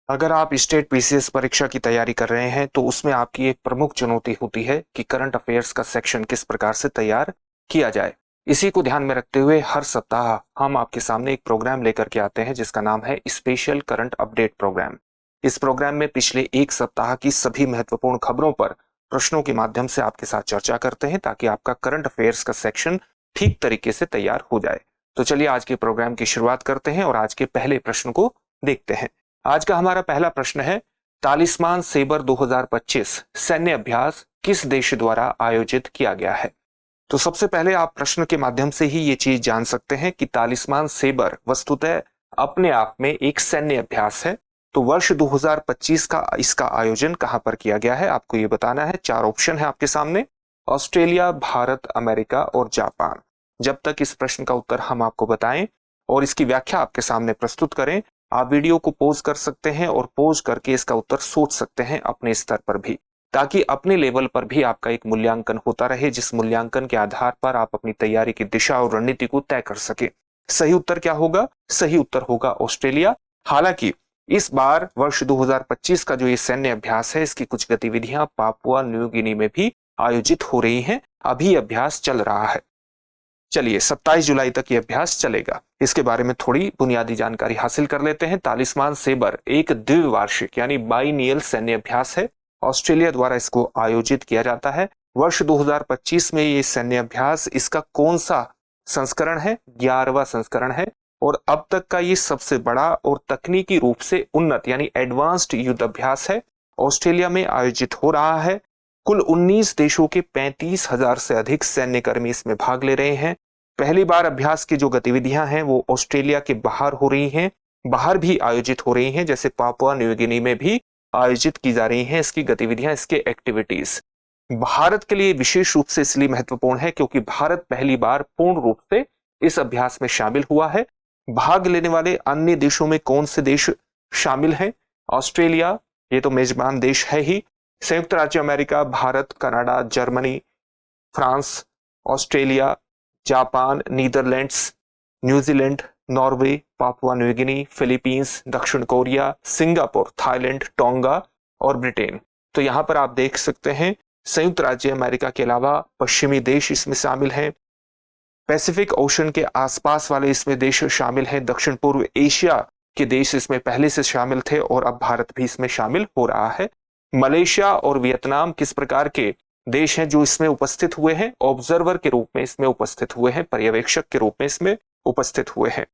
अगर आप state PCS परीक्षा की तैयारी कर रहे हैं तो उसमें आपकी एक प्रमुख चुनौती होती है कि करंट अफेयर्स का सेक्शन किस प्रकार से तैयार किया जाए। इसी को ध्यान में रखते हुए हर सप्ताह हम आपके सामने एक प्रोग्राम लेकर के आते हैं जिसका नाम है स्पेशल करंट अपडेट प्रोग्राम। इस प्रोग्राम में पिछले एक सप्ताह की सभी महत्वपूर्ण खबरों पर प्रश्नों के माध्यम से आपके साथ चर्चा करते हैं ताकि आपका करंट अफेयर्स का सेक्शन ठीक तरीके से तैयार हो जाए। तो चलिए आज के प्रोग्राम की शुरुआत करते हैं और आज के पहले प्रश्न को देखते हैं। आज का हमारा पहला प्रश्न है, तालिस्मान सेबर 2025 सैन्य अभ्यास किस देश द्वारा आयोजित किया गया है? तो सबसे पहले आप प्रश्न के माध्यम से ही ये चीज जान सकते हैं कि तालिस्मान सेबर वस्तुतः अपने आप में एक सैन्य अभ्यास है। तो वर्ष 2025 का इसका आयोजन कहां पर किया गया है आपको ये बताना है। 4 ऑप्शन है आपके सामने, ऑस्ट्रेलिया, भारत, अमेरिका और जापान। जब तक इस प्रश्न का उत्तर हम आपको बताएं और इसकी व्याख्या आपके सामने प्रस्तुत करें, आप वीडियो को पॉज कर सकते हैं और पॉज करके इसका उत्तर सोच सकते हैं अपने स्तर पर भी, ताकि अपने लेवल पर भी आपका एक मूल्यांकन होता रहे, जिस मूल्यांकन के आधार पर आप अपनी तैयारी की दिशा और रणनीति को तय कर सके। सही उत्तर क्या होगा? सही उत्तर होगा ऑस्ट्रेलिया। हालांकि इस बार वर्ष 2025 का जो ये सैन्य अभ्यास है, इसकी कुछ गतिविधियां पापुआ न्यू गिनी में भी आयोजित हो रही हैं। अभी अभ्यास चल रहा है। चलिए 27 जुलाई तक ये अभ्यास चलेगा। इसके बारे में थोड़ी बुनियादी जानकारी हासिल कर लेते हैं। तालिस्मान सेबर एक द्विवार्षिक यानी बाइनियल सैन्य अभ्यास है। ऑस्ट्रेलिया द्वारा इसको आयोजित किया जाता है। वर्ष 2025 में ये सैन्य अभ्यास, इसका कौन सा संस्करण है? 11वां संस्करण है और अब तक का ये सबसे बड़ा और तकनीकी रूप से उन्नत यानी एडवांस्ड युद्ध अभ्यास है। ऑस्ट्रेलिया में आयोजित हो रहा है। कुल 19 देशों के 35,000 से अधिक सैन्यकर्मी इसमें भाग ले रहे हैं। पहली बार अभ्यास की जो गतिविधियां हैं वो ऑस्ट्रेलिया के बाहर हो रही हैं, बाहर भी आयोजित हो रही हैं, जैसे पापुआ न्यू गिनी में भी आयोजित की जा रही हैं इसकी गतिविधियां, इसके एक्टिविटीज। भारत के लिए विशेष रूप से इसलिए महत्वपूर्ण है क्योंकि भारत पहली बार पूर्ण रूप से इस अभ्यास में शामिल हुआ है। भाग लेने वाले अन्य देशों में कौन से देश शामिल हैं? ऑस्ट्रेलिया, ये तो मेजबान देश है ही, संयुक्त राज्य America, Bharat, Canada, Germany, France, Australia, Japan, Netherlands, New Zealand, Norway, Papua New Guinea, Philippines, दक्षिण कोरिया, सिंगापुर, थाईलैंड, टोंगा और ब्रिटेन। तो यहां पर आप देख सकते हैं संयुक्त राज्य अमेरिका के अलावा पश्चिमी देश इसमें शामिल हैं। पैसिफिक ओशन के आसपास वाले इसमें देश शामिल हैं। दक्षिण पूर्व एशिया के देश इसमें पहले से शामिल थे और अब भारत भी इसमें शामिल हो रहा है। मलेशिया और वियतनाम किस प्रकार के देश हैं जो इसमें उपस्थित हुए हैं? ऑब्जर्वर के रूप में इसमें उपस्थित हुए हैं, पर्यवेक्षक के रूप में इसमें उपस्थित हुए हैं।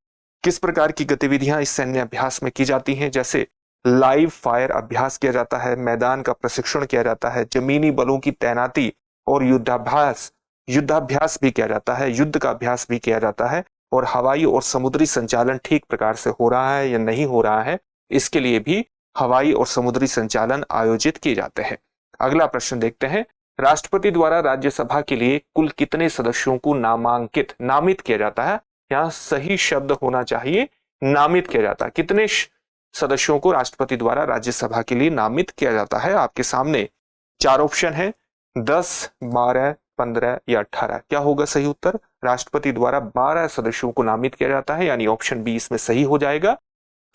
किस प्रकार की गतिविधियां इस सैन्य अभ्यास में की जाती हैं? जैसे लाइव फायर अभ्यास किया जाता है, मैदान का प्रशिक्षण किया जाता है, जमीनी बलों की तैनाती और युद्धाभ्यास भी किया जाता है, युद्ध का अभ्यास भी किया जाता है और हवाई और समुद्री संचालन ठीक प्रकार से हो रहा है या नहीं हो रहा है, इसके लिए भी हवाई और समुद्री संचालन आयोजित किए जाते हैं। अगला प्रश्न देखते हैं, राष्ट्रपति द्वारा राज्यसभा के लिए कुल कितने सदस्यों को नामित किया जाता है? यहां सही शब्द होना चाहिए नामित किया जाता है। कितने सदस्यों को राष्ट्रपति द्वारा राज्यसभा के लिए नामित किया जाता है? आपके सामने 4 ऑप्शन है, 10, 12, 15 या 18। क्या होगा सही उत्तर? राष्ट्रपति द्वारा 12 सदस्यों को नामित किया जाता है, यानी ऑप्शन बी इसमें सही हो जाएगा।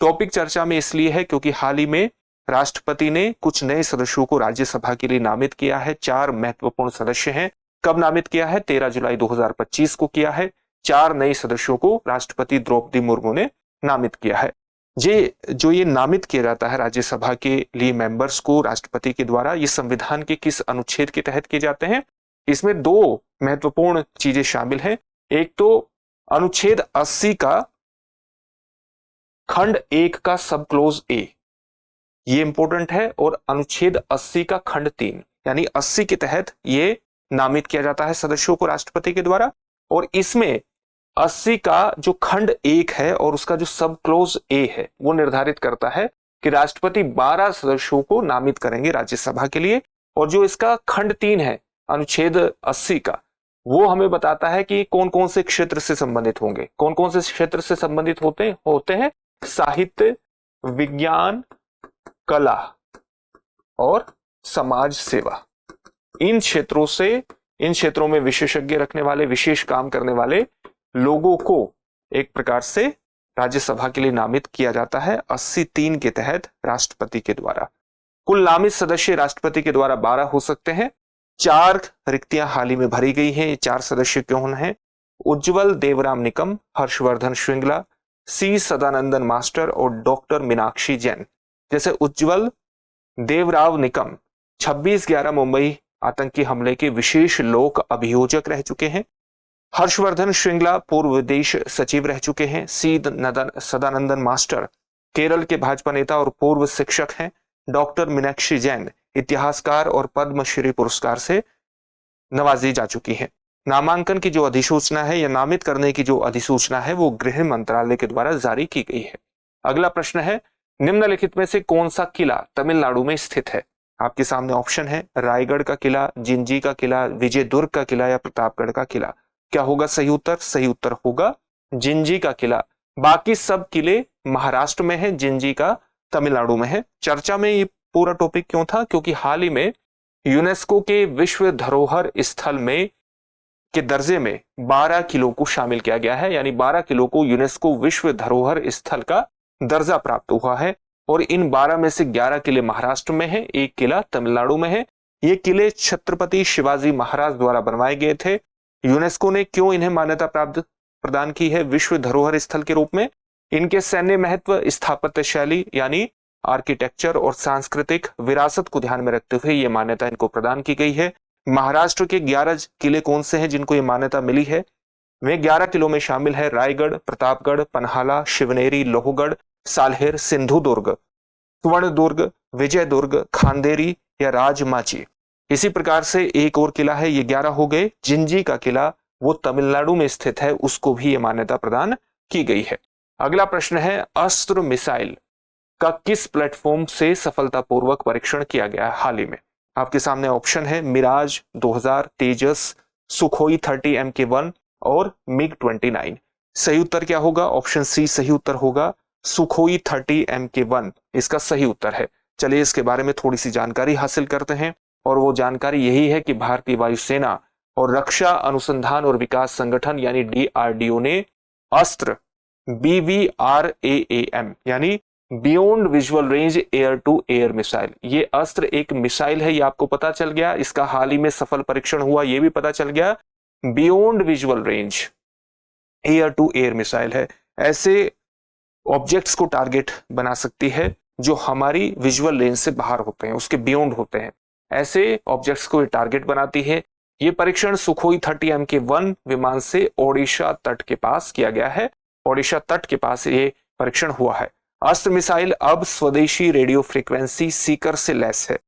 टॉपिक चर्चा में इसलिए है क्योंकि हाल ही में राष्ट्रपति ने कुछ नए सदस्यों को राज्यसभा के लिए नामित किया है। 4 महत्वपूर्ण सदस्य हैं। कब नामित किया है? 13 जुलाई 2025 को किया है। 4 नए सदस्यों को राष्ट्रपति द्रौपदी मुर्मू ने नामित किया है। ये नामित किया जाता है राज्यसभा के लिए मेंबर्स को राष्ट्रपति के द्वारा, ये संविधान के किस अनुच्छेद के तहत किए जाते हैं? इसमें 2 महत्वपूर्ण चीजें शामिल हैं। एक तो अनुच्छेद 80 का खंड 1 का सब क्लोज ए, ये इंपॉर्टेंट है, और अनुच्छेद 80 का खंड 3 यानी 80 के तहत ये नामित किया जाता है सदस्यों को राष्ट्रपति के द्वारा। और इसमें 80 का जो खंड 1 है और उसका जो सब क्लोज ए है वो निर्धारित करता है कि राष्ट्रपति 12 सदस्यों को नामित करेंगे राज्यसभा के लिए। और जो इसका खंड 3 है अनुच्छेद 80 का, वो हमें बताता है कि कौन कौन से क्षेत्र से संबंधित होंगे। कौन कौन से क्षेत्र से संबंधित होते हैं? साहित्य, विज्ञान, कला और समाज सेवा। इन क्षेत्रों में विशेषज्ञ रखने वाले, विशेष काम करने वाले लोगों को एक प्रकार से राज्यसभा के लिए नामित किया जाता है 83 के तहत राष्ट्रपति के द्वारा। कुल नामित सदस्य राष्ट्रपति के द्वारा 12 हो सकते हैं। 4 रिक्तियां हाल ही में भरी गई हैं। ये 4 सदस्य कौन हैं? उज्ज्वल देवराम निकम, हर्षवर्धन श्रृंगला, सी सदानंदन मास्टर और डॉक्टर मीनाक्षी जैन। जैसे उज्ज्वल देवराव निकम 26/11 मुंबई आतंकी हमले के विशेष लोक अभियोजक रह चुके हैं। हर्षवर्धन श्रृंगला पूर्व विदेश सचिव रह चुके हैं। सी सदानंदन मास्टर केरल के भाजपा नेता और पूर्व शिक्षक हैं। डॉक्टर मीनाक्षी जैन इतिहासकार और पद्मश्री पुरस्कार से नवाजी जा चुकी हैं। नामांकन की जो अधिसूचना है या नामित करने की जो अधिसूचना है वो गृह मंत्रालय के द्वारा जारी की गई है। अगला प्रश्न है, निम्नलिखित में से कौन सा किला तमिलनाडु में स्थित है? आपके सामने ऑप्शन है रायगढ़ का किला, जिंजी का किला, विजयदुर्ग का किला या प्रतापगढ़ का किला। क्या होगा सही उत्तर? सही उत्तर होगा जिंजी का किला। बाकी सब किले महाराष्ट्र में है, जिंजी का तमिलनाडु में है। चर्चा में ये पूरा टॉपिक क्यों था? क्योंकि हाल ही में यूनेस्को के विश्व धरोहर स्थल में के दर्जे में 12 किलो को शामिल किया गया है, यानी 12 किलो को यूनेस्को विश्व धरोहर स्थल का दर्जा प्राप्त हुआ है। और इन 12 में से 11 किले महाराष्ट्र में है, 1 किला तमिलनाडु में है। ये किले छत्रपति शिवाजी महाराज द्वारा बनवाए गए थे। यूनेस्को ने क्यों इन्हें मान्यता प्राप्त प्रदान की है विश्व धरोहर स्थल के रूप में? इनके सैन्य महत्व, स्थापत्य शैली यानी आर्किटेक्चर और सांस्कृतिक विरासत को ध्यान में रखते हुए यह मान्यता इनको प्रदान की गई है। महाराष्ट्र के 11 किले कौन से हैं जिनको ये मान्यता मिली है? वे 11 किलों में शामिल है रायगढ़, प्रतापगढ़, पन्हाला, शिवनेरी, लोहगढ़, साल्हेर, सिंधुदुर्ग, सुवर्णदुर्ग, विजयदुर्ग, खांदेरी या राजमाची। इसी प्रकार से एक और किला है, ये 11 हो गए। जिंजी का किला वो तमिलनाडु में स्थित है, उसको भी ये मान्यता प्रदान की गई है। अगला प्रश्न है, अस्त्र मिसाइल का किस प्लेटफॉर्म से सफलतापूर्वक परीक्षण किया गया है हाल ही में? आपके सामने ऑप्शन है मिराज 2000, तेजस, सुखोई 30 MK1 और मिग 29। सही उत्तर क्या होगा? ऑप्शन सी सही उत्तर होगा, सुखोई 30 MK1 इसका सही उत्तर है। चलिए इसके बारे में थोड़ी सी जानकारी हासिल करते हैं, और वो जानकारी यही है कि भारतीय वायुसेना और रक्षा अनुसंधान और विकास संगठन यानी DRDO ने अस्त्र BVRAAM यानी beyond visual range air to air missile, ये अस्त्र एक मिसाइल है, ये आपको पता चल गया। इसका हाल ही में सफल परीक्षण हुआ, ये भी पता चल गया। Beyond visual range air to air missile है, ऐसे ऑब्जेक्ट्स को टारगेट बना सकती है जो हमारी विजुअल रेंज से बाहर होते हैं, उसके बियॉन्ड होते हैं, ऐसे ऑब्जेक्ट्स को ये टारगेट बनाती है। ये परीक्षण सुखोई 30 MK1 विमान से ओडिशा तट के पास किया गया है। ओडिशा तट के पास ये परीक्षण हुआ है। अस्त्र मिसाइल अब स्वदेशी रेडियो फ्रीक्वेंसी सीकर से लैस है।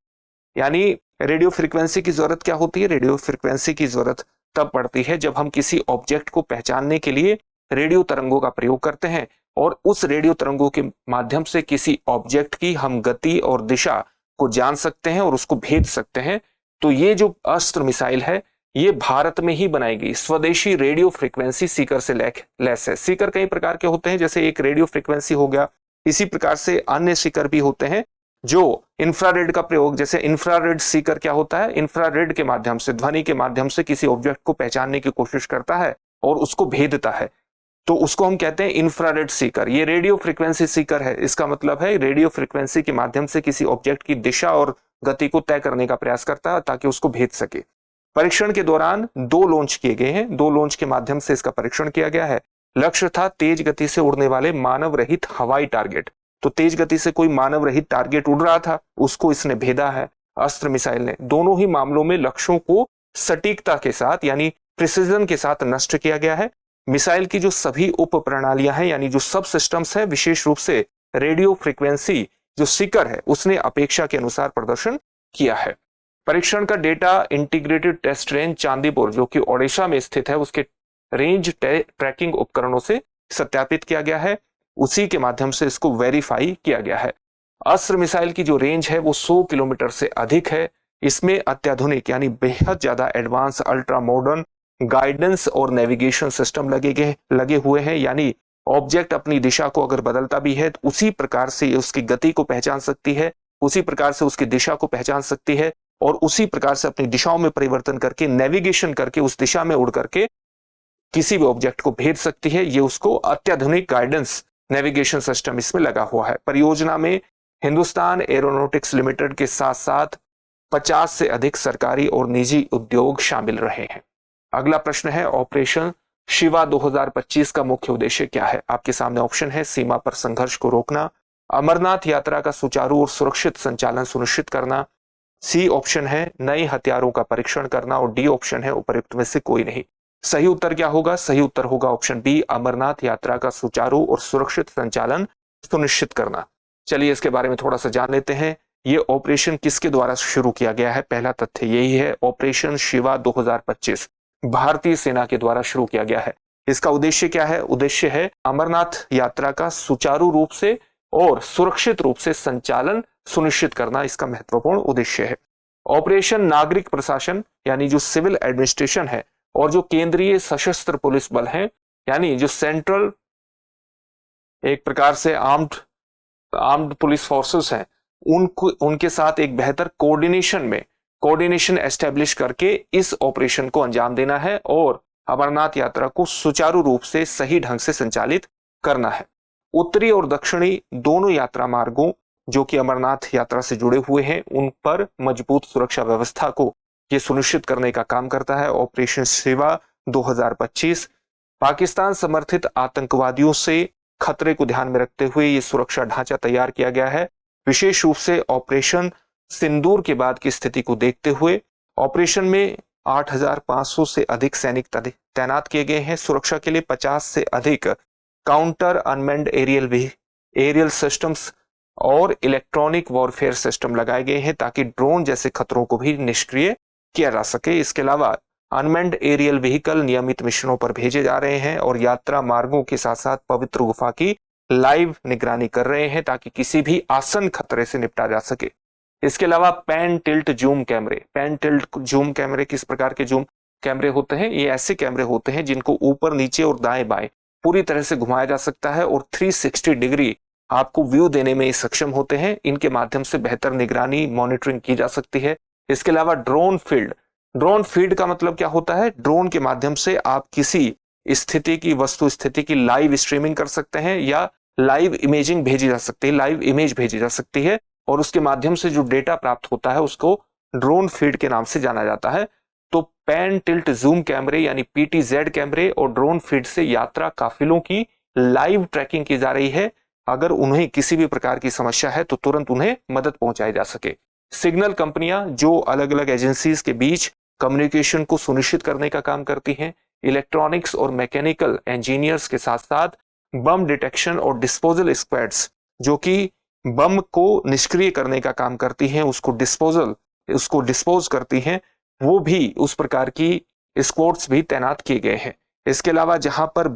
यानी रेडियो फ्रीक्वेंसी की जरूरत क्या होती है? रेडियो फ्रीक्वेंसी की जरूरत तब पड़ती है जब हम किसी ऑब्जेक्ट को पहचानने के लिए रेडियो तरंगों का प्रयोग करते हैं, और उस रेडियो तरंगों के माध्यम से किसी ऑब्जेक्ट की हम गति और दिशा को जान सकते हैं और उसको भेज सकते हैं। तो ये जो अस्त्र मिसाइल है ये भारत में ही बनाई गई स्वदेशी रेडियो फ्रीक्वेंसी सीकर से लैस है। सीकर कई प्रकार के होते हैं, जैसे एक रेडियो फ्रीक्वेंसी हो गया, इसी प्रकार से अन्य सीकर भी होते हैं जो इंफ्रारेड का प्रयोग, जैसे इंफ्रारेड सीकर क्या होता है? इंफ्रारेड के माध्यम से, ध्वनि के माध्यम से किसी ऑब्जेक्ट को पहचानने की कोशिश करता है और उसको भेदता है, तो उसको हम कहते हैं इंफ्रारेड सीकर। ये रेडियो फ्रीक्वेंसी सीकर है, इसका मतलब है रेडियो फ्रीक्वेंसी के माध्यम से किसी ऑब्जेक्ट की दिशा और गति को तय करने का प्रयास करता है ताकि उसको भेज सके। परीक्षण के दौरान 2 लॉन्च किए गए हैं, 2 लॉन्च के माध्यम से इसका परीक्षण किया गया है। लक्ष्य था तेज गति से उड़ने वाले मानव रहित हवाई टारगेट। तो तेज गति से कोई मानव रहित टारगेट उड़ रहा था, उसको इसने भेदा है अस्त्र मिसाइल ने। दोनों ही मामलों में लक्ष्यों को सटीकता के साथ यानी प्रिसिजन के साथ नष्ट किया गया है। मिसाइल की जो सभी उप प्रणालियां हैं यानी जो सब सिस्टम्स है, विशेष रूप से रेडियो फ्रीक्वेंसी जो सीकर है, उसने अपेक्षा के अनुसार प्रदर्शन किया है। परीक्षण का data integrated test range Chandipur जो कि ओडिशा में स्थित है उसके रेंज ट्रैकिंग उपकरणों से सत्यापित किया गया है, उसी के माध्यम से इसको वेरीफाई किया गया है। अस्त्र मिसाइल की जो रेंज है वो 100 किलोमीटर से अधिक है। इसमें अत्याधुनिक यानी बेहद ज्यादा एडवांस अल्ट्रा मॉडर्न गाइडेंस और नेविगेशन सिस्टम लगे हुए हैं, यानी ऑब्जेक्ट अपनी दिशा को अगर बदलता भी है तो उसी प्रकार से उसकी गति को पहचान सकती है, उसी प्रकार से उसकी दिशा को पहचान सकती है और उसी प्रकार से अपनी दिशाओं में परिवर्तन करके नेविगेशन करके उस दिशा में उड़ करके किसी भी ऑब्जेक्ट को भेज सकती है। ये उसको अत्याधुनिक गाइडेंस नेविगेशन सिस्टम इसमें लगा हुआ है। परियोजना में हिंदुस्तान एरोनॉटिक्स लिमिटेड के साथ साथ 50 से अधिक सरकारी और निजी उद्योग शामिल रहे हैं। अगला प्रश्न है, ऑपरेशन शिवा 2025 का मुख्य उद्देश्य क्या है? आपके सामने ऑप्शन है, सीमा पर संघर्ष को रोकना, अमरनाथ यात्रा का सुचारू और सुरक्षित संचालन सुनिश्चित करना, सी ऑप्शन है नए हथियारों का परीक्षण करना, और डी ऑप्शन है उपयुक्त में से कोई नहीं। सही उत्तर क्या होगा? सही उत्तर होगा ऑप्शन बी, अमरनाथ यात्रा का सुचारू और सुरक्षित संचालन सुनिश्चित करना। चलिए इसके बारे में थोड़ा सा जान लेते हैं। ये ऑपरेशन किसके द्वारा शुरू किया गया है? पहला तथ्य यही है, ऑपरेशन शिवा 2025 भारतीय सेना के द्वारा शुरू किया गया है। इसका उद्देश्य क्या है? उद्देश्य है अमरनाथ यात्रा का सुचारू रूप से और सुरक्षित रूप से संचालन सुनिश्चित करना, इसका महत्वपूर्ण उद्देश्य है। ऑपरेशन नागरिक प्रशासन यानी जो सिविल एडमिनिस्ट्रेशन है, और जो केंद्रीय सशस्त्र पुलिस बल है यानी जो सेंट्रल एक प्रकार से आर्म्ड पुलिस फोर्सेस हैं, उनके साथ एक बेहतर कोऑर्डिनेशन एस्टेब्लिश करके इस ऑपरेशन को अंजाम देना है और अमरनाथ यात्रा को सुचारू रूप से सही ढंग से संचालित करना है। उत्तरी और दक्षिणी दोनों यात्रा मार्गों जो कि अमरनाथ यात्रा से जुड़े हुए हैं, उन पर मजबूत सुरक्षा व्यवस्था को यह सुनिश्चित करने का काम करता है। ऑपरेशन शिवा 2025 पाकिस्तान समर्थित आतंकवादियों से खतरे को ध्यान में रखते हुए ये सुरक्षा ढांचा तैयार किया गया है। विशेष रूप से ऑपरेशन सिंदूर के बाद की स्थिति को देखते हुए ऑपरेशन में 8,500 से अधिक सैनिक तैनात किए गए हैं। सुरक्षा के लिए 50 से अधिक काउंटर अनमैन्ड एरियल सिस्टम्स और इलेक्ट्रॉनिक वॉरफेयर सिस्टम लगाए गए हैं ताकि ड्रोन जैसे खतरों को भी निष्क्रिय किया जा सके। इसके अलावा अनमैन्ड एरियल व्हीकल नियमित मिशनों पर भेजे जा रहे हैं और यात्रा मार्गों के साथ साथ पवित्र गुफा की लाइव निगरानी कर रहे हैं ताकि किसी भी आसन खतरे से निपटा जा सके। इसके अलावा पैन टिल्ट जूम कैमरे किस प्रकार के जूम कैमरे होते हैं? ये ऐसे कैमरे होते हैं जिनको ऊपर नीचे और दाएं बाएं पूरी तरह से घुमाया जा सकता है और 360 डिग्री आपको व्यू देने में सक्षम होते हैं। इनके माध्यम से बेहतर निगरानी मॉनिटरिंग की जा सकती है। इसके अलावा ड्रोन फील्ड का मतलब क्या होता है? ड्रोन के माध्यम से आप किसी स्थिति की वस्तु स्थिति की लाइव स्ट्रीमिंग कर सकते हैं या लाइव इमेज भेजी जा सकती है और उसके माध्यम से जो डेटा प्राप्त होता है उसको ड्रोन फीड के नाम से जाना जाता है। तो पैन टिल्ट जूम कैमरे यानी PTZ कैमरे और ड्रोन फीड से यात्रा काफिलों की लाइव ट्रैकिंग की जा रही है। अगर उन्हें किसी भी प्रकार की समस्या है तो तुरंत उन्हें मदद पहुंचाई जा सके। सिग्नल कंपनियां जो अलग अलग एजेंसीज के बीच कम्युनिकेशन को सुनिश्चित करने का काम करती हैं, इलेक्ट्रॉनिक्स और मैकेनिकल इंजीनियर्स के साथ साथ बम डिटेक्शन और डिस्पोजल स्क्वाड्स जो कि बम को निष्क्रिय करने का काम करती हैं, उसको डिस्पोज करती हैं, वो भी उस प्रकार की स्क्वाड्स भी तैनात किए गए हैं। इसके अलावा जहां पर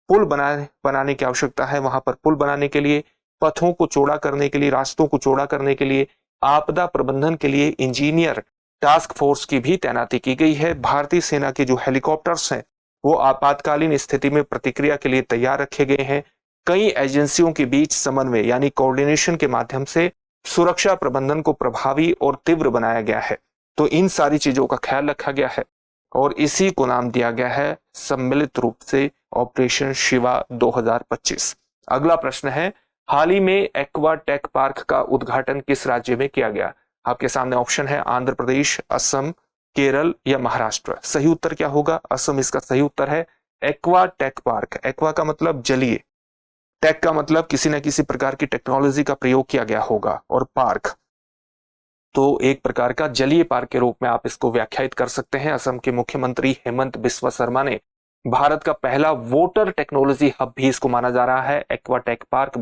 पुल बनाने की आवश्यकता है, वहां पर पुल बनाने के लिए, पथों को चौड़ा करने के लिए, रास्तों को चौड़ा करने के लिए, आपदा प्रबंधन के लिए इंजीनियर टास्क फोर्स की भी तैनाती की गई है। भारतीय सेना के जो हेलीकॉप्टर्स हैं वो आपातकालीन स्थिति में प्रतिक्रिया के लिए तैयार रखे गए हैं। कई एजेंसियों के बीच समन्वय यानी कोऑर्डिनेशन के माध्यम से सुरक्षा प्रबंधन को प्रभावी और तीव्र बनाया गया है। तो इन सारी चीजों का ख्याल रखा गया है और इसी को नाम दिया गया है सम्मिलित रूप से ऑपरेशन शिवा 2025। अगला प्रश्न है, हाल ही में एक्वा टेक पार्क का उद्घाटन किस राज्य में किया गया? आपके सामने ऑप्शन है आंध्र प्रदेश, असम, केरल या महाराष्ट्र। सही उत्तर क्या होगा? असम इसका सही उत्तर है। एक्वा टेक पार्क, एक्वा का मतलब जलीय, टेक का मतलब किसी न किसी प्रकार की टेक्नोलॉजी का प्रयोग किया गया होगा, और पार्क तो एक प्रकार का जलीय पार्क के रूप में आप इसको व्याख्यायित कर सकते हैं। असम के मुख्यमंत्री हेमंत बिस्वा शर्मा ने भारत का पहला वोटर टेक्नोलॉजी हब भी इसको माना जा रहा है। एक्वा टेक पार्क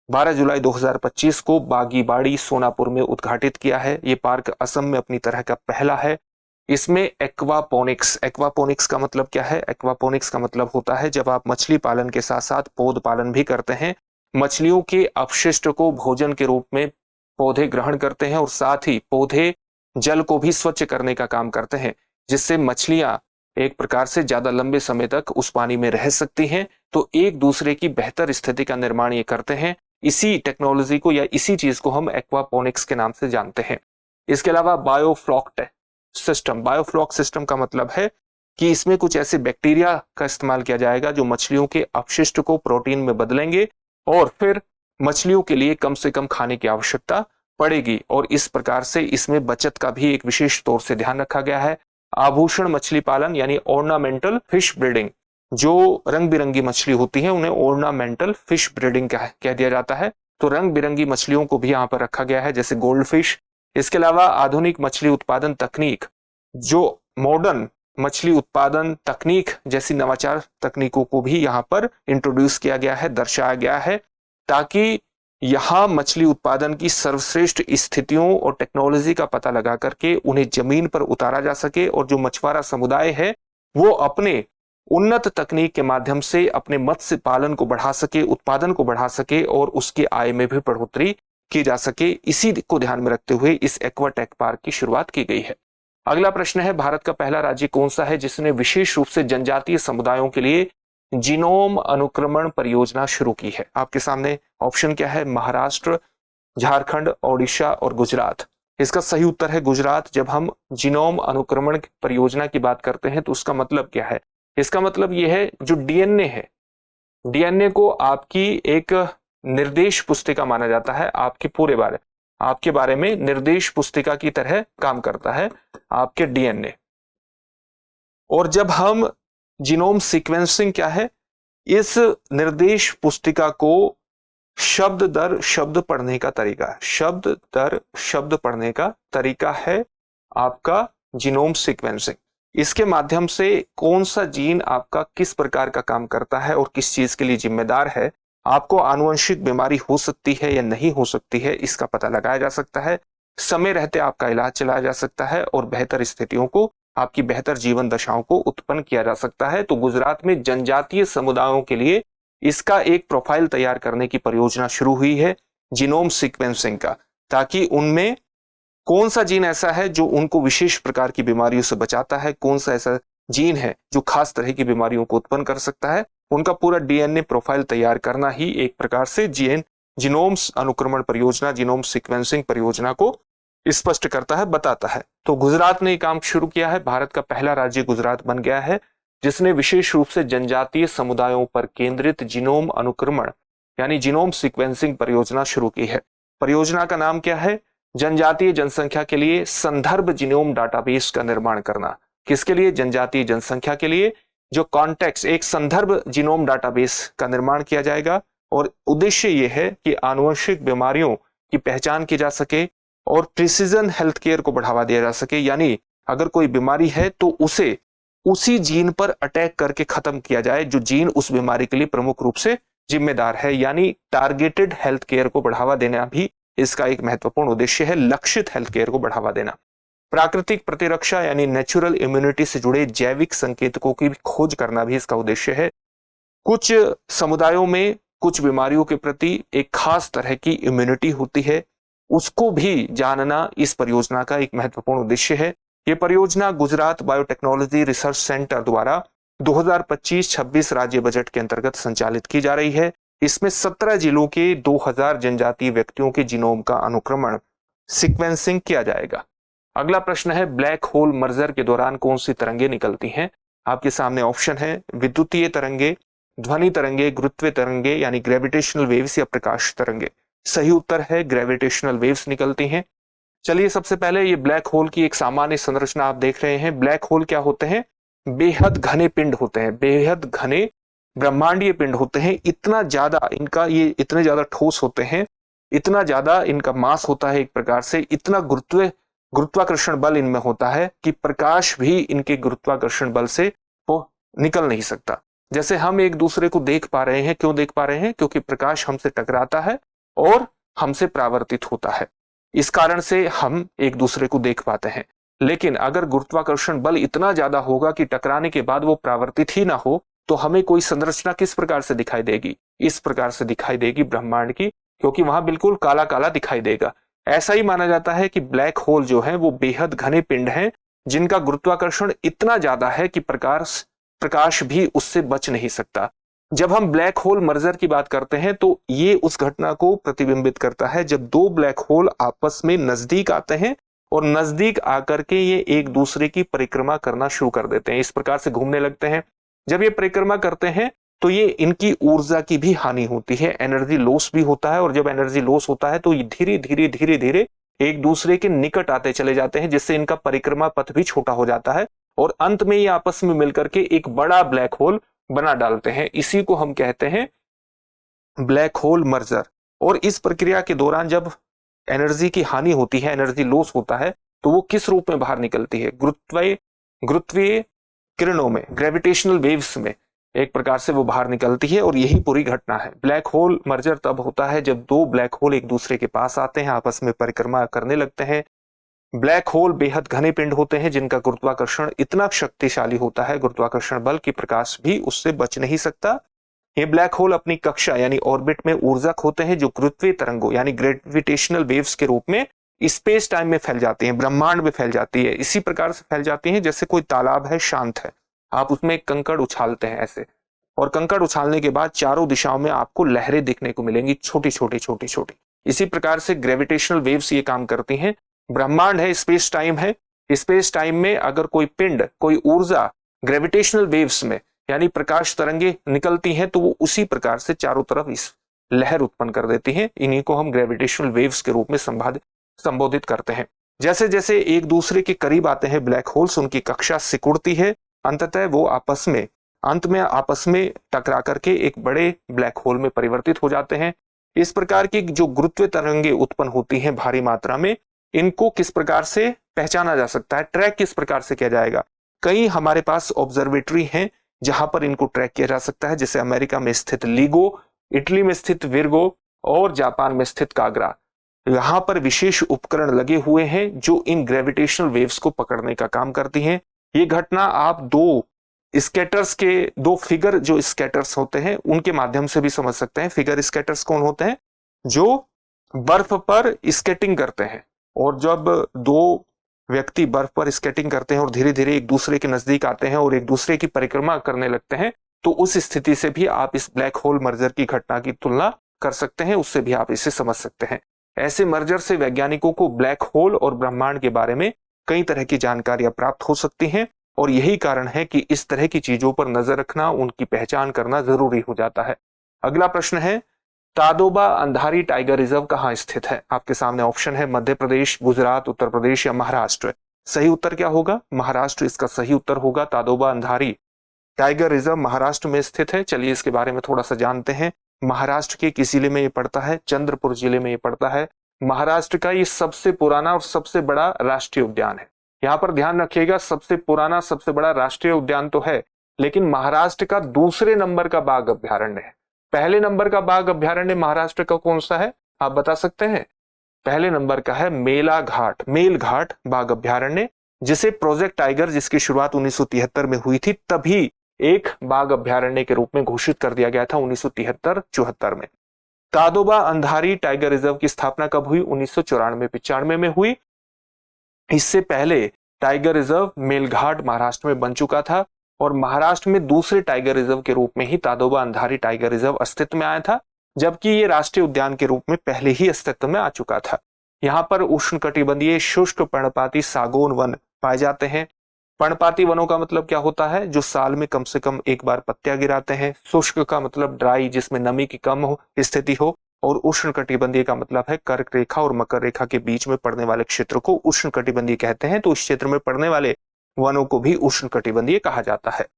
12 जुलाई 2025 को बागीबाड़ी सोनापुर में उद्घाटित किया है। ये पार्क असम में अपनी तरह का पहला है। इसमें एक्वापोनिक्स का मतलब क्या है? एक्वापोनिक्स का मतलब होता है जब आप मछली पालन के साथ साथ पौध पालन भी करते हैं, मछलियों के अपशिष्ट को भोजन के रूप में पौधे ग्रहण करते हैं और साथ ही पौधे जल को भी स्वच्छ करने का काम करते हैं, जिससे मछलियां एक प्रकार से ज्यादा लंबे समय तक उस पानी में रह सकती हैं। तो एक दूसरे की बेहतर स्थिति का निर्माण ये करते हैं। इसी टेक्नोलॉजी को या इसी चीज को हम एक्वापोनिक्स के नाम से जानते हैं। इसके अलावा बायोफ्लॉक सिस्टम का मतलब है कि इसमें कुछ ऐसे बैक्टीरिया का इस्तेमाल किया जाएगा जो मछलियों के अपशिष्ट को प्रोटीन में बदलेंगे और फिर मछलियों के लिए कम से कम खाने की आवश्यकता पड़ेगी, और इस प्रकार से इसमें बचत का भी एक विशेष तौर से ध्यान रखा गया है। आभूषण मछली पालन यानी ऑर्नामेंटल फिश ब्रीडिंग, जो रंग बिरंगी मछली होती है उन्हें ऑर्नामेंटल फिश ब्रीडिंग कह दिया जाता है। तो रंग बिरंगी मछलियों को भी यहाँ पर रखा गया है, जैसे गोल्ड फिश। इसके अलावा आधुनिक मछली उत्पादन तकनीक, जो मॉडर्न मछली उत्पादन तकनीक जैसी नवाचार तकनीकों को भी यहाँ पर इंट्रोड्यूस किया गया है, दर्शाया गया है, ताकि यहाँ मछली उत्पादन की सर्वश्रेष्ठ स्थितियों और टेक्नोलॉजी का पता लगा करके उन्हें जमीन पर उतारा जा सके और जो मछुआरा समुदाय है वो अपने उन्नत तकनीक के माध्यम से अपने मत्स्य पालन को बढ़ा सके, उत्पादन को बढ़ा सके और उसकी आय में भी बढ़ोतरी की जा सके। इसी को ध्यान में रखते हुए इस एक्वाटेक पार्क की शुरुआत की गई है। अगला प्रश्न है, भारत का पहला राज्य कौन सा है जिसने विशेष रूप से जनजातीय समुदायों के लिए जीनोम अनुक्रमण परियोजना शुरू की है? आपके सामने ऑप्शन क्या है? महाराष्ट्र, झारखंड, ओडिशा और गुजरात। इसका सही उत्तर है गुजरात। जब हम जीनोम अनुक्रमण परियोजना की बात करते हैं तो उसका मतलब क्या है? इसका मतलब यह है जो डीएनए है, डीएनए को आपकी एक निर्देश पुस्तिका माना जाता है, आपके बारे में निर्देश पुस्तिका की तरह काम करता है आपके डीएनए। और जब हम जीनोम सीक्वेंसिंग क्या है, इस निर्देश पुस्तिका को शब्द दर शब्द पढ़ने का तरीका, शब्द दर शब्द पढ़ने का तरीका है आपका जीनोम सीक्वेंसिंग। इसके माध्यम से कौन सा जीन आपका किस प्रकार का काम करता है और किस चीज के लिए जिम्मेदार है, आपको आनुवंशिक बीमारी हो सकती है या नहीं हो सकती है, इसका पता लगाया जा सकता है। समय रहते आपका इलाज चलाया जा सकता है और बेहतर स्थितियों को, आपकी बेहतर जीवन दशाओं को उत्पन्न किया जा सकता है। तो गुजरात में जनजातीय समुदायों के लिए इसका एक प्रोफाइल तैयार करने की परियोजना शुरू हुई है जीनोम सीक्वेंसिंग का, ताकि उनमें कौन सा जीन ऐसा है जो उनको विशेष प्रकार की बीमारियों से बचाता है, कौन सा ऐसा जीन है जो खास तरह की बीमारियों को उत्पन्न कर सकता है, उनका पूरा डीएनए प्रोफाइल तैयार करना ही एक प्रकार से जीनोम अनुक्रमण परियोजना, जीनोम सीक्वेंसिंग परियोजना को स्पष्ट करता है, बताता है। तो गुजरात ने काम शुरू किया है। भारत का पहला राज्य गुजरात बन गया है जिसने विशेष रूप से जनजातीय समुदायों पर केंद्रित जीनोम अनुक्रमण यानी जीनोम सीक्वेंसिंग परियोजना शुरू की है। परियोजना का नाम क्या है? जनजातीय जनसंख्या के लिए संदर्भ जीनोम डाटाबेस का निर्माण करना। किसके लिए? जनजातीय जनसंख्या के लिए जो कॉन्टेक्स्ट, एक संदर्भ जीनोम डाटाबेस का निर्माण किया जाएगा और उद्देश्य यह है कि आनुवंशिक बीमारियों की पहचान की जा सके और प्रिसीजन हेल्थ केयर को बढ़ावा दिया जा सके। यानी अगर कोई बीमारी है तो उसे उसी जीन पर अटैक करके खत्म किया जाए जो जीन उस बीमारी के लिए प्रमुख रूप से जिम्मेदार है। यानी टारगेटेड हेल्थ केयर को बढ़ावा देना भी इसका एक महत्वपूर्ण उद्देश्य है, लक्षित हेल्थ केयर को बढ़ावा देना। प्राकृतिक प्रतिरक्षा यानी नेचुरल इम्यूनिटी से जुड़े जैविक संकेतकों की खोज करना भी इसका उद्देश्य है। कुछ समुदायों में कुछ बीमारियों के प्रति एक खास तरह की इम्यूनिटी होती है, उसको भी जानना इस परियोजना का एक महत्वपूर्ण उद्देश्य है। यह परियोजना गुजरात बायोटेक्नोलॉजी रिसर्च सेंटर द्वारा 2025-26 राज्य बजट के अंतर्गत संचालित की जा रही है। इसमें 17 जिलों के 2000 जनजातीय व्यक्तियों के जीनोम का अनुक्रमण सीक्वेंसिंग किया जाएगा। अगला प्रश्न है, ब्लैक होल मर्जर के दौरान कौन सी तरंगे निकलती हैं? आपके सामने ऑप्शन है, विद्युतीय तरंगे, ध्वनि तरंगे, गुरुत्वीय तरंगे यानी ग्रेविटेशनल वेव्स या प्रकाश तरंगे। सही उत्तर है ग्रेविटेशनल वेव्स निकलती हैं। चलिए सबसे पहले ये ब्लैक होल की एक सामान्य संरचना आप देख रहे हैं। ब्लैक होल क्या होते हैं? बेहद घने पिंड होते हैं, बेहद घने ब्रह्मांडीय पिंड होते हैं। इतना ज्यादा इनका, ये इतने ज्यादा ठोस होते हैं, इतना ज्यादा इनका मास होता है, एक प्रकार से इतना गुरुत्वाकर्षण बल इनमें होता है कि प्रकाश भी इनके गुरुत्वाकर्षण बल से वो निकल नहीं सकता। जैसे हम एक दूसरे को देख पा रहे हैं, क्यों देख पा रहे हैं? क्योंकि प्रकाश हमसे टकराता है और हमसे परावर्तित होता है, इस कारण से हम एक दूसरे को देख पाते हैं। लेकिन अगर गुरुत्वाकर्षण बल इतना ज्यादा होगा कि टकराने के बाद वो परावर्तित ही ना हो तो हमें कोई संरचना किस प्रकार से दिखाई देगी? इस प्रकार से दिखाई देगी ब्रह्मांड की, क्योंकि वहां बिल्कुल काला काला दिखाई देगा। ऐसा ही माना जाता है कि ब्लैक होल जो है वो बेहद घने पिंड हैं जिनका गुरुत्वाकर्षण इतना ज्यादा है कि प्रकाश भी उससे बच नहीं सकता। जब हम ब्लैक होल मर्जर की बात करते हैं तो ये उस घटना को प्रतिबिंबित करता है जब दो ब्लैक होल आपस में नजदीक आते हैं और नजदीक आकर के ये एक दूसरे की परिक्रमा करना शुरू कर देते हैं, इस प्रकार से घूमने लगते हैं। जब ये परिक्रमा करते हैं तो ये इनकी ऊर्जा की भी हानि होती है, एनर्जी लॉस भी होता है, और जब एनर्जी लॉस होता है तो ये धीरे धीरे धीरे धीरे एक दूसरे के निकट आते चले जाते हैं, जिससे इनका परिक्रमा पथ भी छोटा हो जाता है और अंत में ये आपस में मिलकर के एक बड़ा ब्लैक होल बना डालते हैं। इसी को हम कहते हैं ब्लैक होल मर्जर। और इस प्रक्रिया के दौरान जब एनर्जी की हानि होती है, एनर्जी लॉस होता है, तो वो किस रूप में बाहर निकलती है? गुरुत्वीय किरणों में, ग्रेविटेशनल वेव्स में एक प्रकार से वो बाहर निकलती है। और यही पूरी घटना है। ब्लैक होल मर्जर तब होता है जब दो ब्लैक होल एक दूसरे के पास आते हैं, आपस में परिक्रमा करने लगते हैं। ब्लैक होल बेहद घने पिंड होते हैं जिनका गुरुत्वाकर्षण इतना शक्तिशाली होता है, गुरुत्वाकर्षण बल की प्रकाश भी उससे बच नहीं सकता। ये ब्लैक होल अपनी कक्षा यानी ऑर्बिट में ऊर्जा खोते हैं, जो गुरुत्वीय तरंगों यानी ग्रेविटेशनल वेव्स के रूप में स्पेस टाइम में फैल जाती हैं, ब्रह्मांड में फैल जाती है। इसी प्रकार से फैल जाती हैं जैसे कोई तालाब है, शांत है, आप उसमें एक कंकड़ उछालते हैं ऐसे, और कंकड़ उछालने के बाद चारों दिशाओं में आपको लहरें दिखने को मिलेंगी, छोटी छोटी छोटी छोटी। इसी प्रकार से ग्रेविटेशनल वेव्स ये काम करती हैं। ब्रह्मांड है, स्पेस टाइम है, स्पेस टाइम में अगर कोई पिंड, कोई ऊर्जा ग्रेविटेशनल वेव्स में यानी प्रकाश तरंगे निकलती हैं, तो वो उसी प्रकार से चारों तरफ इस लहर उत्पन्न कर देती हैं। इन्हीं को हम ग्रेविटेशनल वेव्स के रूप में संबोधित करते हैं। जैसे जैसे एक दूसरे के करीब आते हैं ब्लैक होल्स, उनकी कक्षा सिकुड़ती है, अंततः वो अंत में आपस में टकरा करके एक बड़े ब्लैक होल में परिवर्तित हो जाते हैं। इस प्रकार की जो गुरुत्वीय तरंगे उत्पन्न होती हैं भारी मात्रा में, इनको किस प्रकार से पहचाना जा सकता है, ट्रैक किस प्रकार से किया जाएगा? कई हमारे पास ऑब्जर्वेटरी हैं जहां पर इनको ट्रैक किया जा सकता है, जैसे अमेरिका में स्थित लीगो, इटली में स्थित विर्गो और जापान में स्थित कागरा। यहां पर विशेष उपकरण लगे हुए हैं जो इन ग्रेविटेशनल वेव्स को पकड़ने का काम करती हैं। ये घटना आप दो फिगर जो स्कैटर्स होते हैं उनके माध्यम से भी समझ सकते हैं। फिगर स्कैटर्स कौन होते हैं? जो बर्फ पर स्केटिंग करते हैं, और जब दो व्यक्ति बर्फ पर स्केटिंग करते हैं और धीरे धीरे एक दूसरे के नजदीक आते हैं और एक दूसरे की परिक्रमा करने लगते हैं, तो उस स्थिति से भी आप इस ब्लैक होल मर्जर की घटना की तुलना कर सकते हैं, उससे भी आप इसे समझ सकते हैं। ऐसे मर्जर से वैज्ञानिकों को ब्लैक होल और ब्रह्मांड के बारे में कई तरह की जानकारियां प्राप्त हो सकती हैं, और यही कारण है कि इस तरह की चीजों पर नजर रखना, उनकी पहचान करना जरूरी हो जाता है। अगला प्रश्न है, तादोबा अंधारी टाइगर रिजर्व कहां स्थित है? आपके सामने ऑप्शन है मध्य प्रदेश, गुजरात, उत्तर प्रदेश या महाराष्ट्र। सही उत्तर क्या होगा? महाराष्ट्र इसका सही उत्तर होगा। तादोबा अंधारी टाइगर रिजर्व महाराष्ट्र में स्थित है। चलिए इसके बारे में थोड़ा सा जानते हैं। महाराष्ट्र के किस जिले में ये पड़ता है? चंद्रपुर जिले में ये पड़ता है। महाराष्ट्र का ये सबसे पुराना और सबसे बड़ा राष्ट्रीय उद्यान है। यहां पर ध्यान रखिएगा, सबसे पुराना सबसे बड़ा राष्ट्रीय उद्यान तो है, लेकिन महाराष्ट्र का दूसरे नंबर का बाघ अभ्यारण्य है। पहले नंबर का बाघ अभ्यारण्य महाराष्ट्र का कौन सा है, आप बता सकते हैं? पहले नंबर का है मेलघाट बाघ अभ्यारण्य, जिसे प्रोजेक्ट टाइगर, जिसकी शुरुआत 1973 में हुई थी, तभी एक बाघ अभ्यारण्य के रूप में घोषित कर दिया गया था 1973-74 में। तादोबा अंधारी टाइगर रिजर्व की स्थापना कब हुई? 1994-95 में हुई। इससे पहले टाइगर रिजर्व मेलघाट महाराष्ट्र में बन चुका था, और महाराष्ट्र में दूसरे टाइगर रिजर्व के रूप में ही तादोबा अंधारी टाइगर रिजर्व अस्तित्व में आया था, जबकि ये राष्ट्रीय उद्यान के रूप में पहले ही अस्तित्व में आ चुका था। यहाँ पर उष्णकटिबंधीय शुष्क पर्णपाती सागौन वन पाए जाते हैं। पर्णपाती वनों का मतलब क्या होता है? जो साल में कम से कम एक बार पत्तियां गिराते हैं। शुष्क का मतलब ड्राई, जिसमें नमी की कम स्थिति हो, और उष्णकटिबंधीय का मतलब है कर्क रेखा और मकर रेखा के बीच में पड़ने वाले क्षेत्र को उष्णकटिबंधीय कहते हैं। तो इस क्षेत्र में पड़ने वाले वनों को भी उष्णकटिबंधीय कहा जाता है।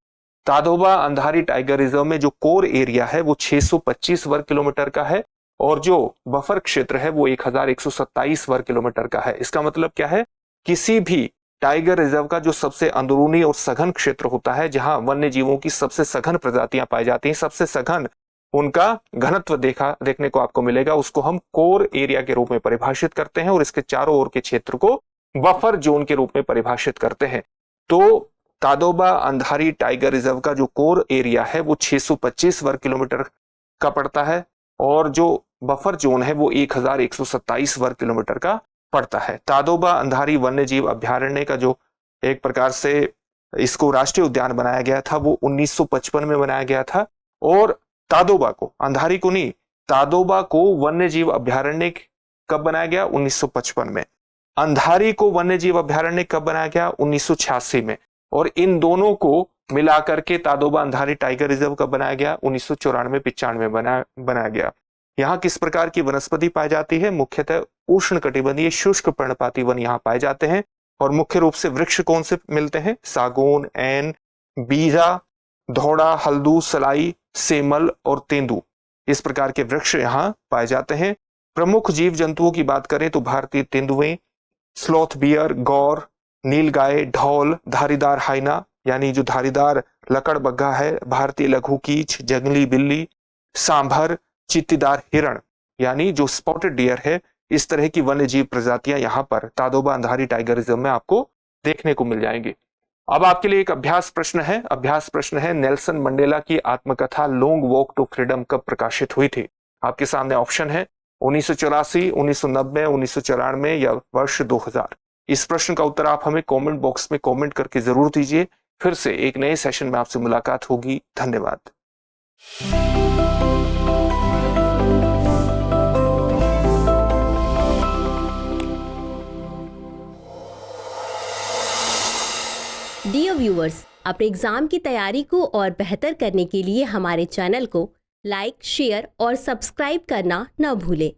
तादोबा अंधारी टाइगर रिजर्व में जो कोर एरिया है वो 625 वर्ग किलोमीटर का है, और जो बफर क्षेत्र है वो 1127 वर्ग किलोमीटर का है। इसका मतलब क्या है? किसी भी टाइगर रिजर्व का जो सबसे अंदरूनी और सघन क्षेत्र होता है, जहां वन्य जीवों की सबसे सघन प्रजातियां पाई जाती हैं, सबसे सघन उनका घनत्व देखने को आपको मिलेगा, उसको हम कोर एरिया के रूप में परिभाषित करते हैं, और इसके चारों ओर के क्षेत्र को बफर जोन के रूप में परिभाषित करते हैं। तो तादोबा अंधारी टाइगर रिजर्व का जो कोर एरिया है वो 625 वर्ग किलोमीटर का पड़ता है, और जो बफर जोन है वो 1127 वर्ग किलोमीटर का पड़ता है। तादोबा अंधारी वन्य जीव अभ्यारण्य का जो एक प्रकार से इसको राष्ट्रीय उद्यान बनाया गया था वो 1955 में बनाया गया था, और तादोबा को, अंधारी को नहीं, तादोबा को वन्य जीव अभ्यारण्य कब बनाया गया? 1955 में। अंधारी को वन्य जीव अभ्यारण्य कब बनाया गया? 1986 में। और इन दोनों को मिलाकर के ताडोबा अंधारी टाइगर रिजर्व कब बनाया गया? 1994-95 बनाया गया। यहाँ किस प्रकार की वनस्पति पाई जाती है? मुख्यतः उष्णकटिबंधीय शुष्क पर्णपाती वन यहाँ पाए जाते हैं। और मुख्य रूप से वृक्ष कौन से मिलते हैं? सागौन, ऐन, बीजा, धौड़ा, हल्दू, सलाई, सेमल और तेंदू, इस प्रकार के वृक्ष यहाँ पाए जाते हैं। प्रमुख जीव जंतुओं की बात करें तो भारतीय तेंदुए, स्लॉथ बियर, गौर, नीलगाय, ढोल, धारीदार हाइना यानी जो धारीदार लकड़बग्घा है, भारतीय लघु कीच, जंगली बिल्ली, सांभर, चित्तीदार हिरण यानी जो स्पॉटेड डियर है, इस तरह की वन्य जीव प्रजातियां यहाँ पर ताडोबा अंधारी टाइगर रिजर्व में आपको देखने को मिल जाएंगी। अब आपके लिए एक अभ्यास प्रश्न है। अभ्यास प्रश्न है, नेल्सन मंडेला की आत्मकथा लॉन्ग वॉक टू फ्रीडम कब प्रकाशित हुई थी? आपके सामने ऑप्शन है 1984, 1990, 1994 या वर्ष 2000। इस प्रश्न का उत्तर आप हमें कमेंट बॉक्स में कमेंट करके जरूर दीजिए। फिर से एक नए सेशन में आपसे मुलाकात होगी। धन्यवाद। डियर व्यूअर्स, अपने एग्जाम की तैयारी को और बेहतर करने के लिए हमारे चैनल को लाइक, शेयर और सब्सक्राइब करना न भूलें।